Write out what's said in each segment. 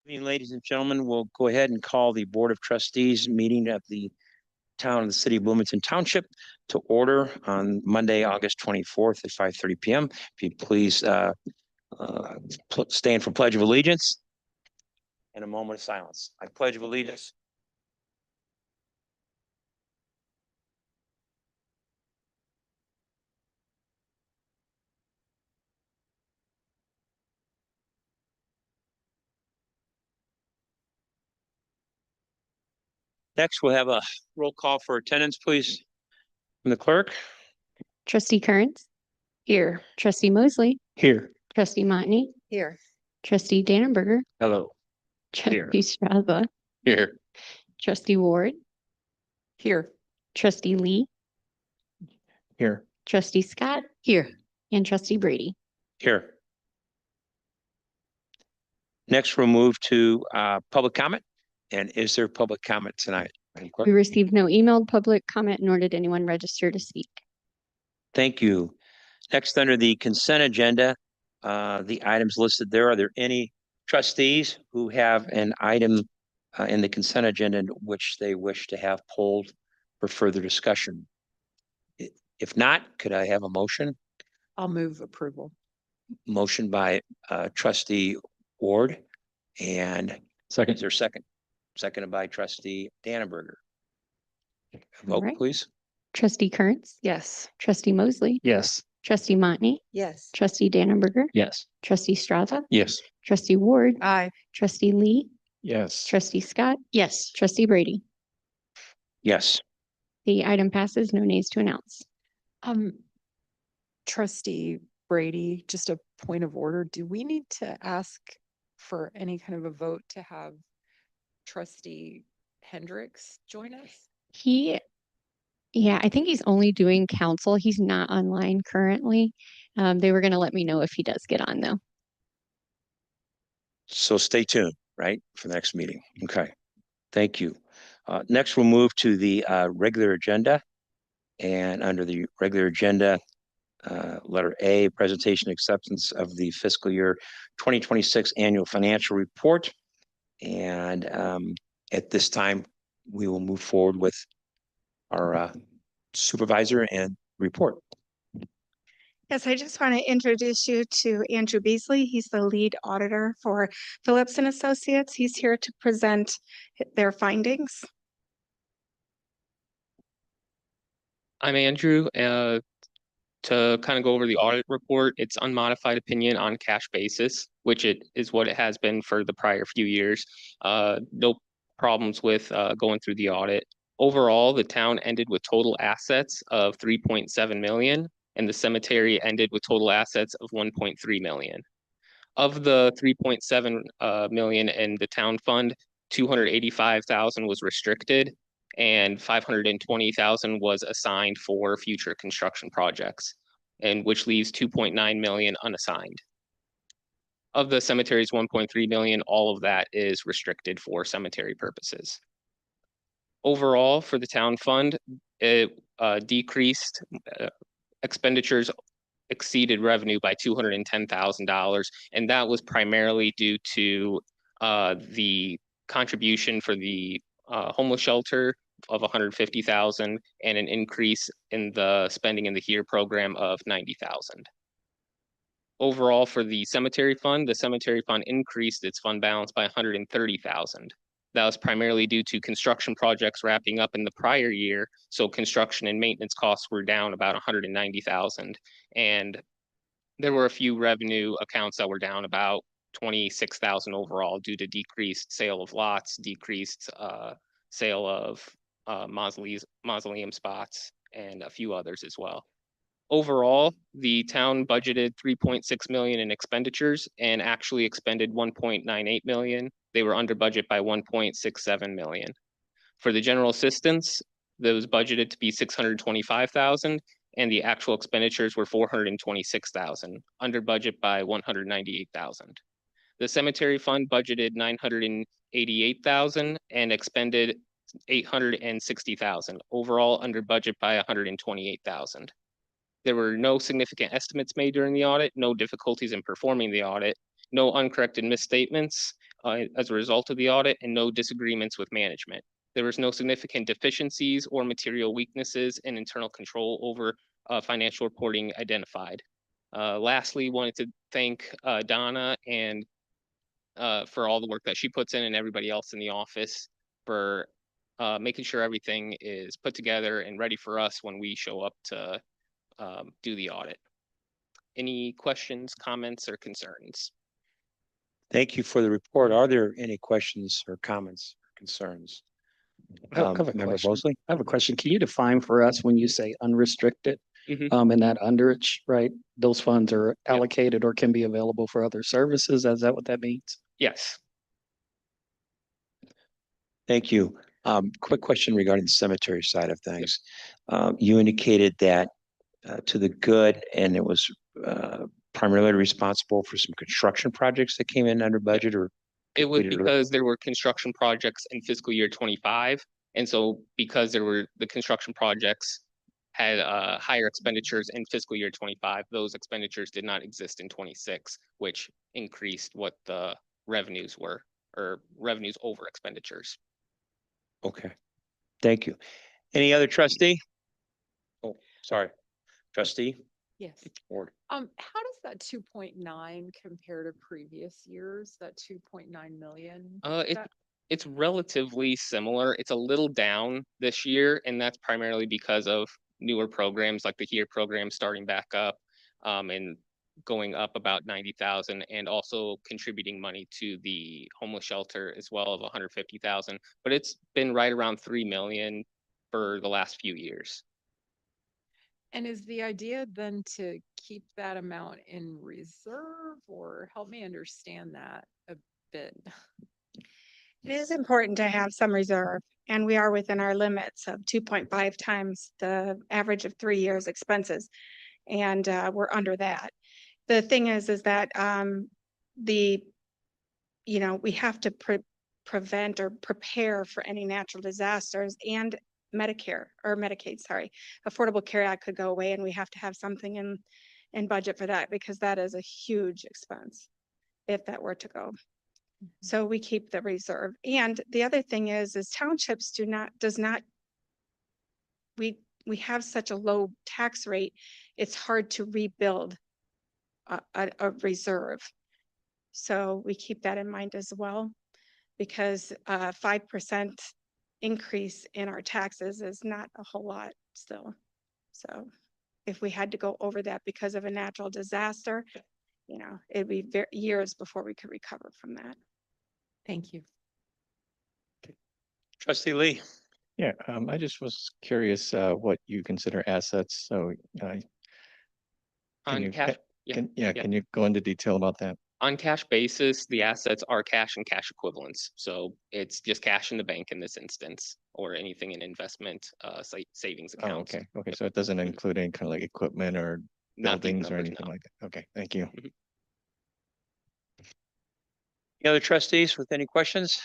Evening, ladies and gentlemen, we'll go ahead and call the Board of Trustees meeting of the town of the city of Bloomington Township to order on Monday, August 24th at 5:30 p.m. If you please stand for Pledge of Allegiance and a moment of silence. I pledge of allegiance. Next, we'll have a roll call for attendance, please, from the clerk. Trustee Kearns? Here. Trustee Mosley? Here. Trustee Montney? Here. Trustee Dannenberger? Hello. Here. Trustee Straza? Here. Trustee Ward? Here. Trustee Lee? Here. Trustee Scott? Here. And Trustee Brady? Here. Next, we'll move to public comment. And is there public comment tonight? We received no emailed public comment, nor did anyone register to speak. Thank you. Next, under the consent agenda, the items listed there, are there any trustees who have an item in the consent agenda which they wish to have pulled for further discussion? If not, could I have a motion? I'll move approval. Motion by trustee Ward, and Second. is there a second? Seconded by trustee Dannenberger. Vote, right. please. Trustee Kearns? Yes. Trustee Mosley? Yes. Trustee Montney? Yes. Trustee Dannenberger? Yes. Trustee Straza? Yes. Trustee Ward? Aye. Trustee Lee? Yes. Trustee Scott? Yes. Trustee Brady? Yes. The item passes, no nays to announce. Trustee Brady, just a point of order. Do we need to ask for any kind of a vote to have Trustee Hendricks join us? Yeah, I think he's only doing council. He's not online currently. They were going to let me know if he does get on though. So stay tuned, right, for the next meeting. Okay. Thank you. Next, we'll move to the regular agenda. And under the regular agenda, letter A, presentation acceptance of the fiscal year 2026 annual financial report. And at this time, we will move forward with our supervisor and report. Yes, I just want to introduce you to Andrew Beasley. He's the lead auditor for Phillips and Associates. He's here to present their findings. I'm Andrew. To kind of go over the audit report, it's unmodified opinion on cash basis, which it is what it has been for the prior few years. No problems with going through the audit. Overall, the town ended with total assets of 3.7 million, and the cemetery ended with total assets of 1.3 million. Of the 3.7 million in the town fund, 285,000 was restricted, and 520,000 was assigned for future construction projects, and which leaves 2.9 million unassigned. Of the cemetery's 1.3 million, all of that is restricted for cemetery purposes. Overall, for the town fund, it decreased. Expenditures exceeded revenue by $210,000, and that was primarily due to the contribution for the homeless shelter of 150,000 and an increase in the spending in the HERE program of 90,000. Overall, for the cemetery fund increased its fund balance by 130,000. That was primarily due to construction projects wrapping up in the prior year. So construction and maintenance costs were down about 190,000. And there were a few revenue accounts that were down about 26,000 overall due to decreased sale of lots, decreased sale of mausoleum spots, and a few others as well. Overall, the town budgeted 3.6 million in expenditures and actually expended 1.98 million. They were under budget by 1.67 million. For the general assistance, that was budgeted to be 625,000, and the actual expenditures were 426,000, under budget by 198,000. The cemetery fund budgeted 988,000 and expended 860,000, overall under budget by 128,000. There were no significant estimates made during the audit, no difficulties in performing the audit, no uncorrected misstatements, as a result of the audit and no disagreements with management. There was no significant deficiencies or material weaknesses in internal control over financial reporting identified. Lastly, wanted to thank Donna and for all the work that she puts in and everybody else in the office for making sure everything is put together and ready for us when we show up to do the audit. Any questions, comments, or concerns? Thank you for the report. Are there any questions or comments, or concerns? I have a Member question. Mosley? I have a question. Can you define for us when you say unrestricted? Mhm. And that underage, right? Those funds are allocated or can be available for other services. Is that what that means? Yes. Thank you. Quick question regarding the cemetery side of things. You indicated that to the good, and it was primarily responsible for some construction projects that came in under budget or It was completed. because there were construction projects in fiscal year 25. And so because there were the construction projects had higher expenditures in fiscal year 25, those expenditures did not exist in 26, which increased what the revenues were, or revenues over expenditures. Okay, thank you. Any other trustee? Oh, sorry, trustee Yes. Ward. How does that 2.9 compare to previous years, that 2.9 million? It's relatively similar. It's a little down this year, and that's primarily because of newer programs like the HERE program starting back up, and going up about 90,000, and also contributing money to the homeless shelter as well of 150,000. But it's been right around 3 million for the last few years. And is the idea then to keep that amount in reserve, or help me understand that a bit? It is important to have some reserve, and we are within our limits of 2.5 times the average of 3 years expenses. And we're under that. The thing is that we have to prevent or prepare for any natural disasters, and Medicare or Medicaid, sorry, Affordable Care Act could go away, and we have to have something in budget for that, because that is a huge expense if that were to go. So we keep the reserve. And the other thing is townships we have such a low tax rate, it's hard to rebuild a reserve. So we keep that in mind as well, because 5% increase in our taxes is not a whole lot still. So if we had to go over that because of a natural disaster, it'd be years before we could recover from that. Thank you. Trustee Lee. Yeah, I just was curious what you consider assets. So On cash, can you go into detail about that? On cash basis, the assets are cash and cash equivalents. So it's just cash in the bank in this instance, or anything in investment savings Oh, accounts. okay. So it doesn't include any kind of like equipment or Not these buildings or numbers, anything no. like that. Okay, thank you. Any other trustees with any questions?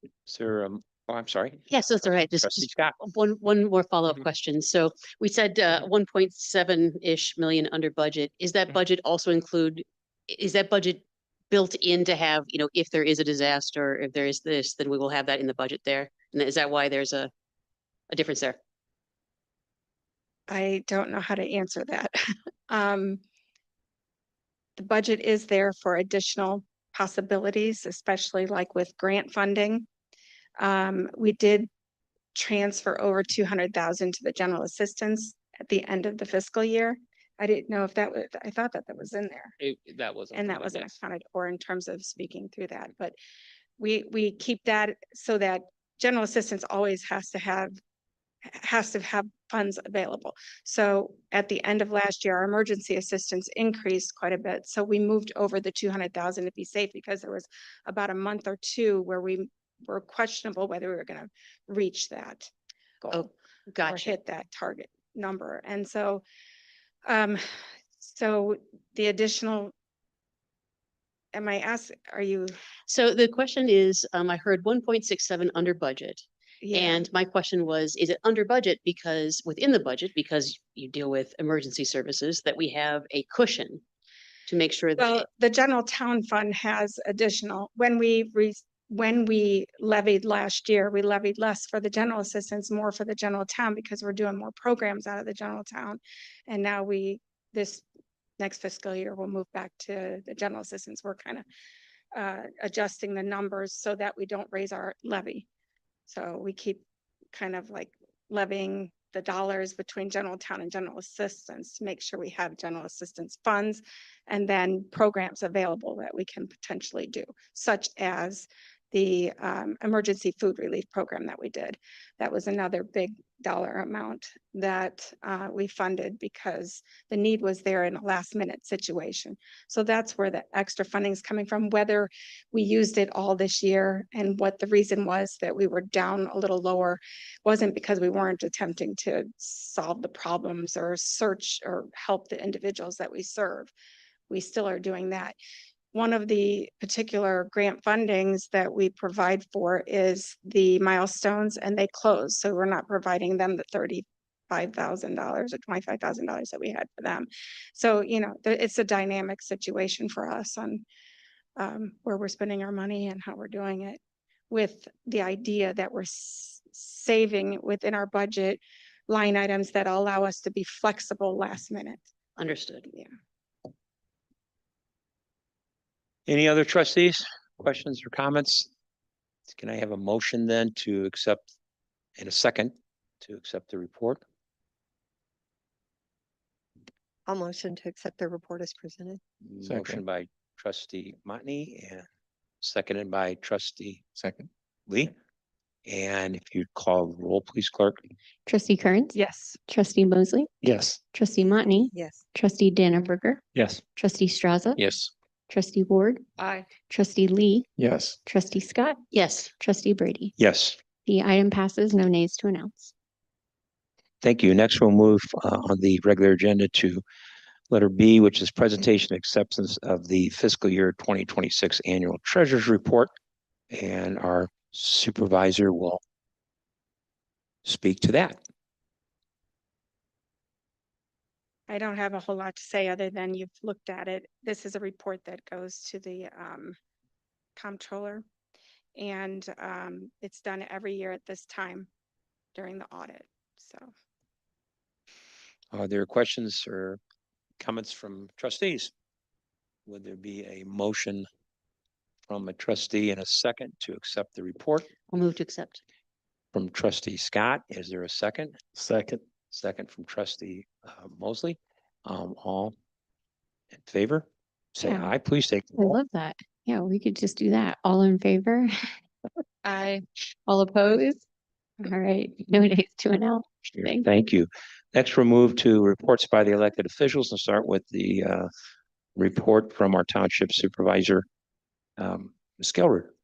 Is there, oh, I'm sorry. Yes, that's all right. Trustee Just Scott. one more follow-up Mhm. question. So we said 1.7-ish million under budget. Is that Mhm. budget also is that budget built in to have, if there is a disaster, if there is this, then we will have that in the budget there? And is that why there's a difference there? I don't know how to answer that. The budget is there for additional possibilities, especially like with grant funding. We did transfer over 200,000 to the general assistance at the end of the fiscal year. I didn't know if I thought that was in there, That wasn't. and that included, wasn't yes. accounted for in terms of speaking through that. But we keep that so that general assistance always has to have funds available. So at the end of last year, our emergency assistance increased quite a bit. So we moved over the 200,000 to be safe, because there was about a month or two where we were questionable whether we were going to reach that goal or Gotcha. hit that target number. And so, so the additional, are you? So the question is, I heard 1.67 under budget. Yeah. And my question was, is it under budget because within the budget, because you deal with emergency services, that we have a cushion? to make sure Well, that, the general town fund has additional, when we levied last year, we levied less for the general assistance, more for the general town because we're doing more programs out of the general town. And now this next fiscal year, we'll move back to the general assistance. We're kind of adjusting the numbers so that we don't raise our levy. So we keep kind of like levying the dollars between general town and general assistance to make sure we have general assistance funds and then programs available that we can potentially do, such as the emergency food relief program that we did. That was another big dollar amount that we funded because the need was there in a last minute situation. So that's where the extra funding is coming from, whether we used it all this year and what the reason was that we were down a little lower wasn't because we weren't attempting to solve the problems or search or help the individuals that we serve. We still are doing that. One of the particular grant fundings that we provide for is the milestones, and they close. So we're not providing them the $35,000 or $25,000 that we had for them. So, you know, it's a dynamic situation for us on where we're spending our money and how we're doing it, with the idea that we're saving within our budget line items that allow us to be flexible last minute. understood. Yeah. Any other trustees, questions or comments? Can I have a motion then to accept, in a second, to accept the report? I'll motion to accept the report as presented. Motion by trustee Motney and seconded by trustee Second. Lee. And if you'd call the roll, please, clerk. Trustee Kearns? Yes. Trustee Mosley? Yes. Trustee Motney? Yes. Trustee Dannenberger? Yes. Trustee Straza? Yes. Trustee Ward? Aye. Trustee Lee? Yes. Trustee Scott? Yes, Trustee Brady? Yes. The item passes, no nays to announce. Thank you. Next, we'll move on the regular agenda to letter B, which is presentation and acceptance of the fiscal year 2026 annual treasurer's report. And our supervisor will speak to that. I don't have a whole lot to say other than you've looked at it. This is a report that goes to the comptroller, and it's done every year at this time during the audit. So Are there questions or comments from trustees? Would there be a motion from a trustee and a second to accept the report? I'll move to accept. From trustee Scott, is there a second? Second. Second from trustee Mosley. All in favor? Say Yeah. aye, please take the I roll. love that. Yeah, we could just do that. All in favor? Aye. All opposed? All right, no nays to announce. Thank you. Next, we'll move to reports by the elected officials and start with the report from our township supervisor, Ms. Gilbert.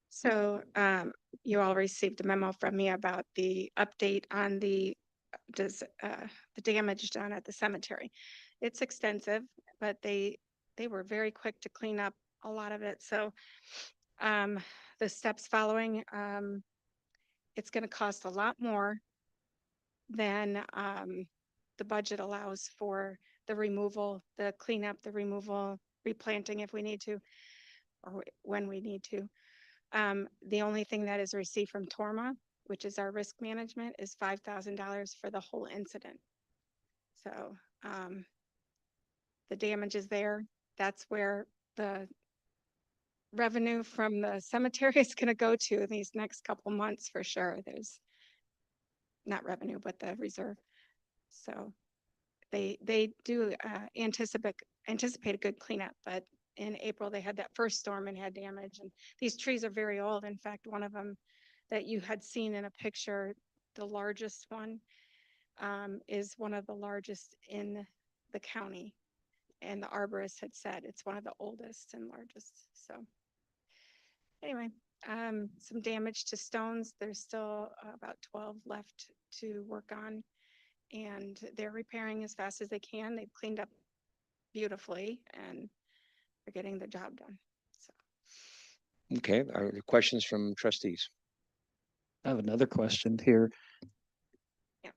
So you all received a memo from me about the update on the damage done at the cemetery. It's extensive, but they were very quick to clean up a lot of it. So the steps following, it's going to cost a lot more than the budget allows for the removal, the cleanup, the removal, replanting if we need to, or when we need to. The only thing that is received from TORMA, which is our risk management, is $5,000 for the whole incident. So the damage is there. That's where the revenue from the cemetery is going to go to these next couple months for sure. There's not revenue, but the reserve. So they do anticipate a good cleanup, but in April they had that first storm and had damage, and these trees are very old. In fact, one of them that you had seen in a picture, the largest one, is one of the largest in the county, and the arborist had said it's one of the oldest and largest. So anyway, some damage to stones. There's still about 12 left to work on, and they're repairing as fast as they can. They've cleaned up beautifully and they're getting the job done. So. Okay, are there questions from trustees? I have another question here. Yeah.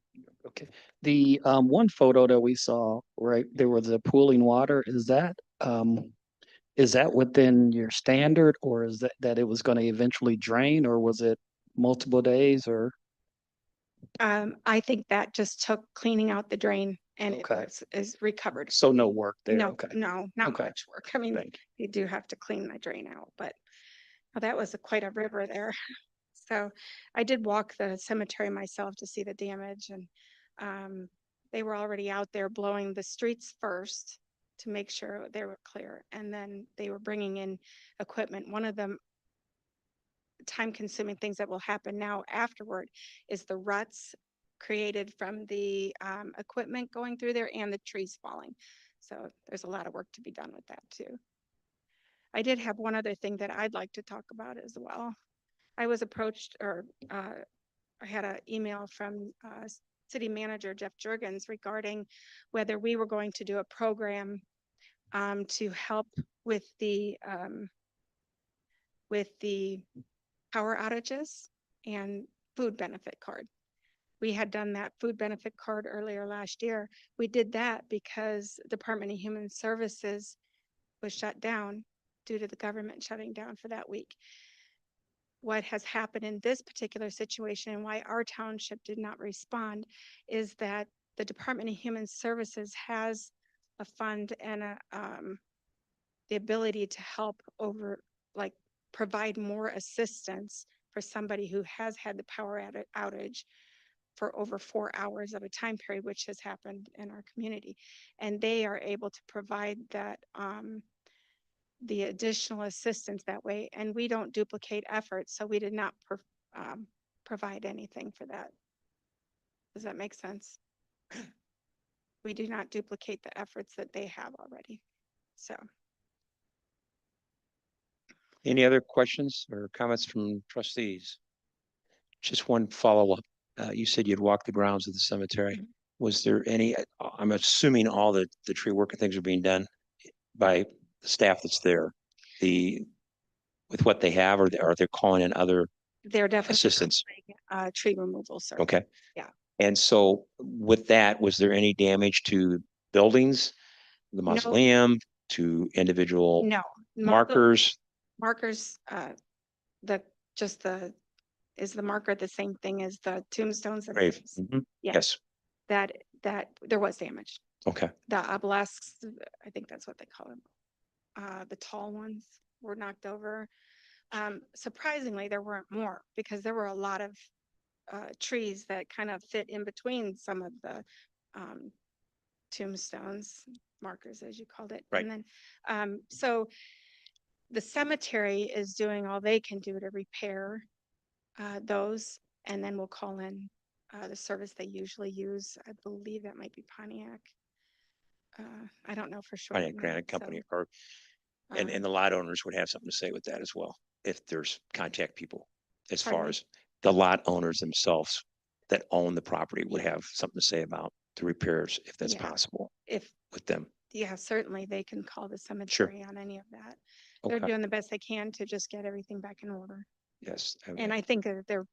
Okay. The one photo that we saw, right, there was a pooling water. Is that Is that within your standard, or is that it was going to eventually drain, or was it multiple days, or? I think that just took cleaning out the drain and it Okay. is recovered. So no work there, No, okay. no, not Okay. much work. I mean, Thank you. you do have to clean the drain out, but that was quite a river there. So I did walk the cemetery myself to see the damage, and they were already out there blowing the streets first to make sure they were clear. And then they were bringing in equipment. One of the time consuming things that will happen now afterward is the ruts created from the equipment going through there and the trees falling. So there's a lot of work to be done with that too. I did have one other thing that I'd like to talk about as well. I was approached, or I had an email from City Manager Jeff Jurgens regarding whether we were going to do a program to help with the power outages and food benefit card. We had done that food benefit card earlier last year. We did that because Department of Human Services was shut down due to the government shutting down for that week. What has happened in this particular situation and why our township did not respond is that the Department of Human Services has a fund and the ability to help provide more assistance for somebody who has had the power outage for over 4 hours at a time period, which has happened in our community. And they are able to provide that the additional assistance that way, and we don't duplicate efforts, so we did not provide anything for that. Does that make sense? We do not duplicate the efforts that they have already. So Any other questions or comments from trustees? Just one follow-up. You said you'd walk the grounds of the cemetery. Mhm. Was there any, I'm assuming all the tree work and things are being done by the staff that's there, with what they have, or are they calling in other they're definitely assistance? tree removal, sir. Okay. Yeah. And so with that, was there any damage to buildings, the mausoleum, to individual No markers? markers. The just the is the marker the same thing as the tombstones? Grave. Yeah. Yes. That there was damage. Okay. The obelisks, I think that's what they call them. The tall ones were knocked over. Surprisingly, there weren't more because there were a lot of trees that kind of fit in between some of the tombstones, markers, as you called it. Right. And then, so the cemetery is doing all they can do to repair those, and then we'll call in the service they usually use. I believe that might be Pontiac. I don't know for sure. Pontiac Granite Company, and the lot owners would have something to say with that as well, if there's contact people, as Pardon far me? as the lot owners themselves that own the property would have something to say about the repairs, if that's Yeah. possible If with them. Yeah, certainly they can call the cemetery on any of that. They're Okay. doing the best they can to just get everything back in order. Yes. And I think that they're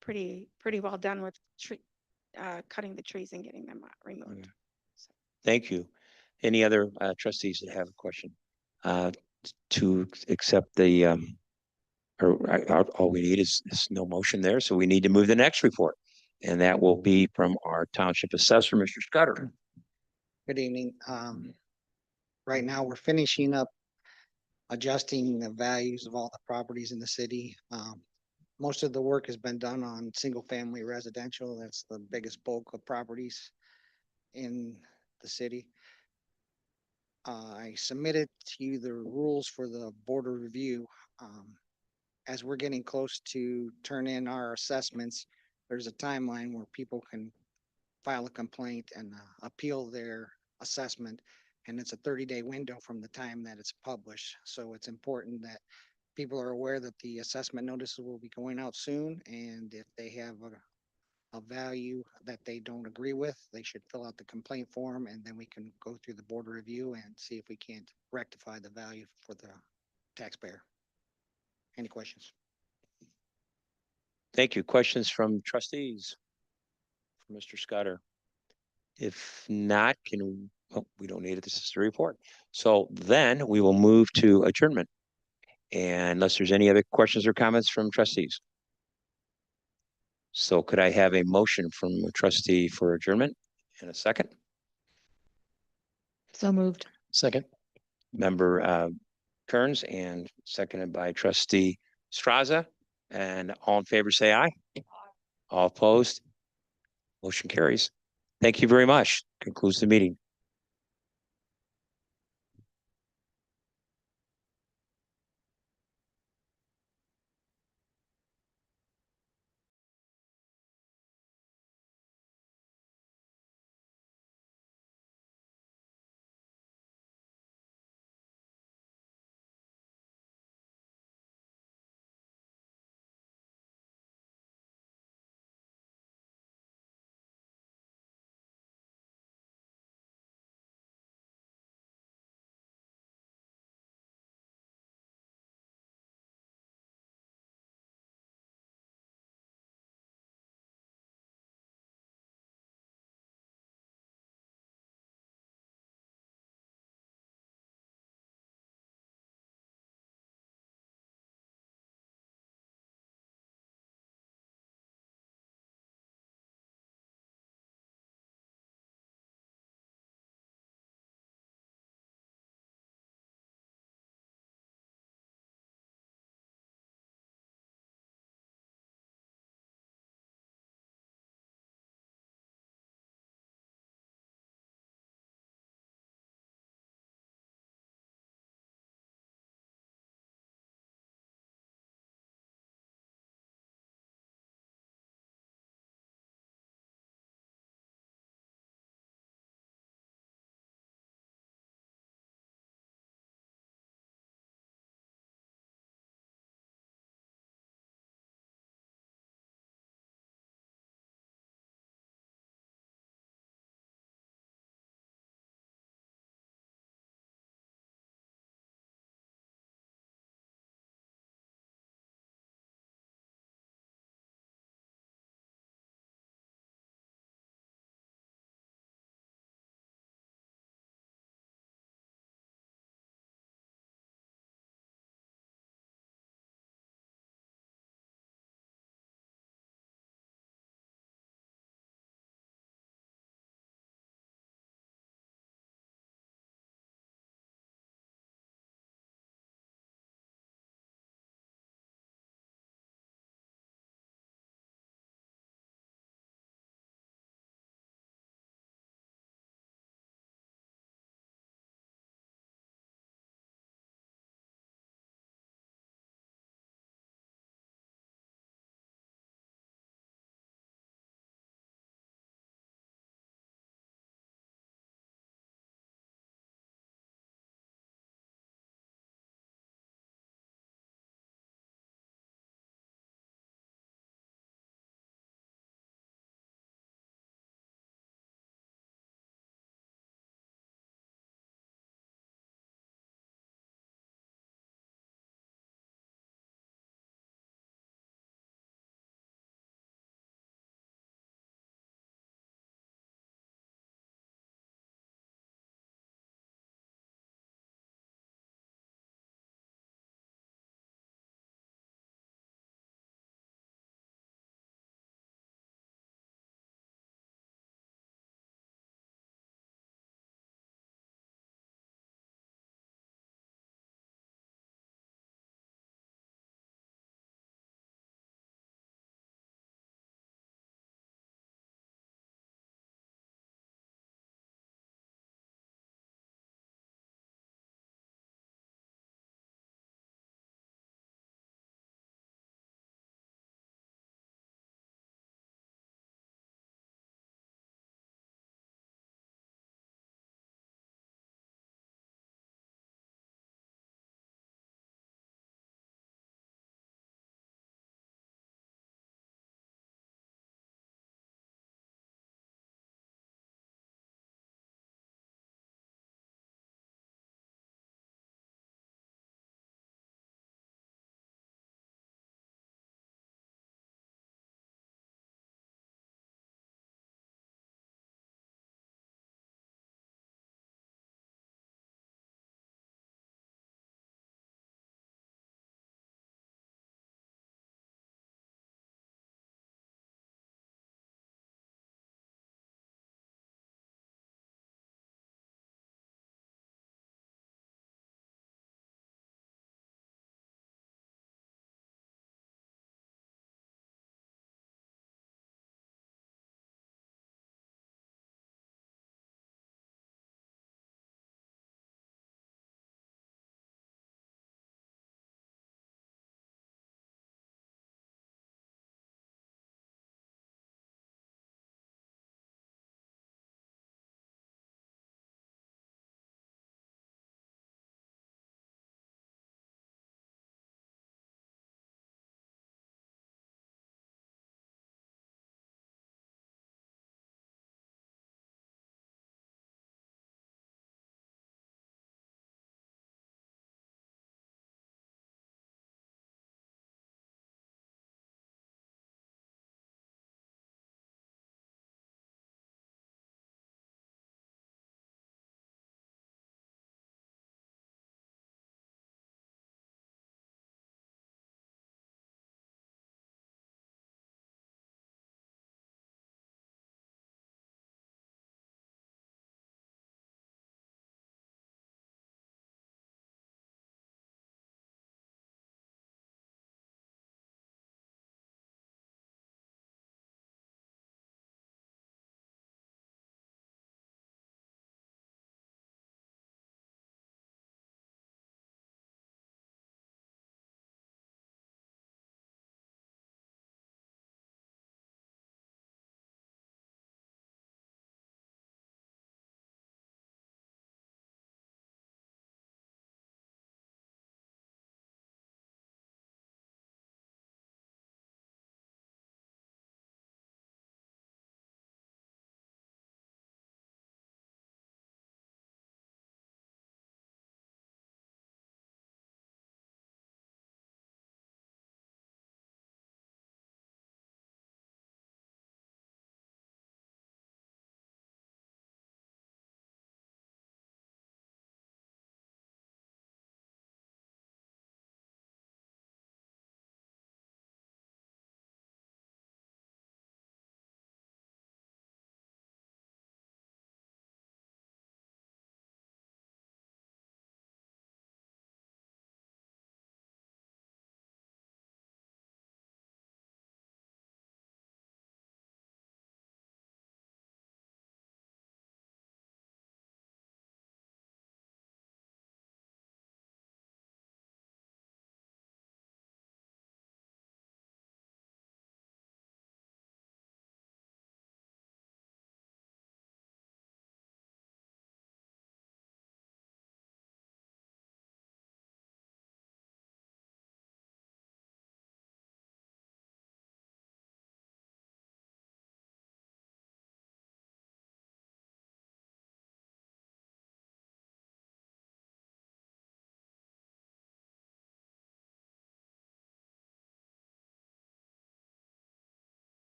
pretty well done with cutting the trees and getting them removed. Okay. Thank you. Any other trustees that have a question? To accept the, all we need is no motion there, so we need to move the next report. And that will be from our township assessor, Mr. Scudder. Good evening. Right now, we're finishing up adjusting the values of all the properties in the city. Most of the work has been done on single-family residential. That's the biggest bulk of properties in the city. I submitted to you the rules for the board of review. As we're getting close to turn in our assessments, there's a timeline where people can file a complaint and appeal their assessment. And it's a 30-day window from the time that it's published. So it's important that people are aware that the assessment notices will be going out soon. And if they have a value that they don't agree with, they should fill out the complaint form, and then we can go through the board review and see if we can't rectify the value for the taxpayer. Any questions? Thank you. Questions from trustees? For Mr. Scudder? If not, Oh, we don't need it. This is the report. So then we will move to adjournment. And unless there's any other questions or comments from trustees. So could I have a motion from a trustee for adjournment in a second? So moved. Second. Member Kearns and seconded by trustee Straza. And all in favor, say aye. All opposed? Motion carries. Thank you very much. Concludes the meeting.